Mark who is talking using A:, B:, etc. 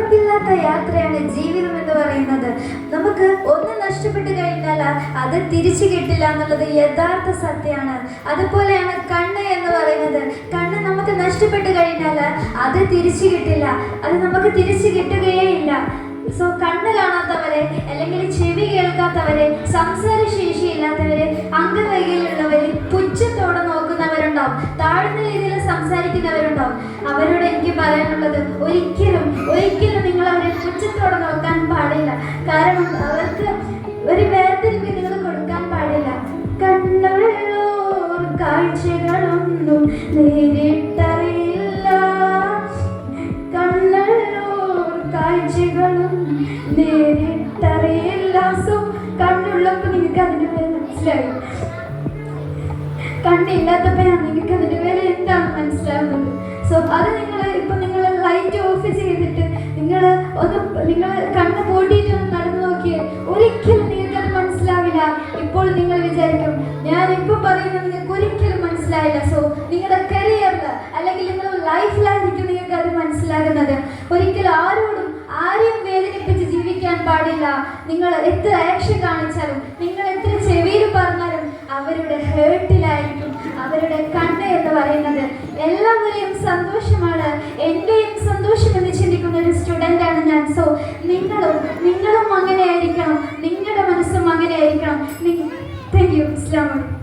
A: ഉറപ്പില്ലാത്ത യാത്രയാണ് ജീവിതം എന്ന് പറയുന്നത്. നമുക്ക് ഒന്ന് നഷ്ടപ്പെട്ടു കഴിഞ്ഞാൽ അത് തിരിച്ചു കിട്ടില്ല എന്നുള്ളത് യഥാർത്ഥ സത്യമാണ്. അതുപോലെയാണ് കണ്ണ് എന്ന് പറയുന്നത്. കണ്ണ് നമുക്ക് നഷ്ടപ്പെട്ടു കഴിഞ്ഞാൽ അത് തിരിച്ചു കിട്ടില്ല, അത് നമുക്ക് തിരിച്ചു കിട്ടുകയേ ഇല്ല. സോ കണ്ണ് കാണാത്തവരെ, അല്ലെങ്കിൽ ചെവി കേൾക്കാത്തവരെ, സംസാരശേഷിയില്ലാത്തവര്, അംഗവൈകല്യമുള്ളവര്, പുച്ഛത്തോടെ നോക്കുന്നവരുണ്ടാവും, താഴ്ന്ന രീതിയിൽ സംസാരിക്കുന്നവരുണ്ടാവും. അവരോട് എനിക്ക് പറയാനുള്ളത്, ഒരിക്കലും നിങ്ങൾ അവരെ പുച്ഛത്തോടെ നോക്കാൻ പാടില്ല. കാരണം അവർക്ക് ഒരു വേർതിരിവ് നിങ്ങൾ കൊടുക്കാൻ പാടില്ല. കണ്ണുള്ളോർ കാഴ്ചകളൊന്നും നേരിട്ടറിയില്ല, കണ്ണുള്ളോർ കാഴ്ചകളും നേരിട്ടറിയില്ല. സോ കണ്ണുള്ളപ്പോൾ നിങ്ങൾക്ക് അതിൻ്റെ പേര് മനസ്സിലായി, കണ്ണില്ലാത്തപ്പോഴാണ് നിങ്ങൾക്ക് അതിൻ്റെ പേര് എന്താണ് മനസ്സിലാവുന്നത്. സോ അത് നിങ്ങൾ ലൈറ്റ് ഓഫ് ചെയ്തിട്ട് നിങ്ങൾ കണ്ണ് പൂട്ടിയിട്ട് നടന്നു നോക്കിയേ, ഒരിക്കലും നിങ്ങൾക്കത് മനസ്സിലാവില്ല. ഇപ്പോൾ നിങ്ങൾ വിചാരിക്കും ഞാൻ ഇപ്പോൾ പറയുന്നത് നിങ്ങൾക്ക് ഒരിക്കലും മനസ്സിലായില്ല. സോ നിങ്ങളുടെ കരിയറിൽ അല്ലെങ്കിൽ നിങ്ങളുടെ ലൈഫിലായിരിക്കും നിങ്ങൾക്ക് അത് മനസ്സിലാകുന്നത്. ഒരിക്കലും ആരെയും വേദനിപ്പിച്ച് ജീവിക്കാൻ പാടില്ല. നിങ്ങൾ എത്ര ആക്ഷൻ കാണിച്ചാലും, നിങ്ങൾ എത്ര ചെവിയിൽ പറഞ്ഞാലും അവരുടെ ഹേർട്ടിലായിരിക്കും അവരുടെ കണ്ണ് എന്ന് പറയുന്നത്. എല്ലാവരെയും സന്തോഷമാണ്, എൻ്റെയും സന്തോഷം എന്ന് ചിന്തിക്കുന്ന ഒരു സ്റ്റുഡൻ്റാണ് ഞാൻ. സോ നിങ്ങളും അങ്ങനെ ആയിരിക്കണം, നിങ്ങളുടെ മനസ്സും അങ്ങനെ ആയിരിക്കണം. Thank you. അസ്സലാമു അലൈക്കും.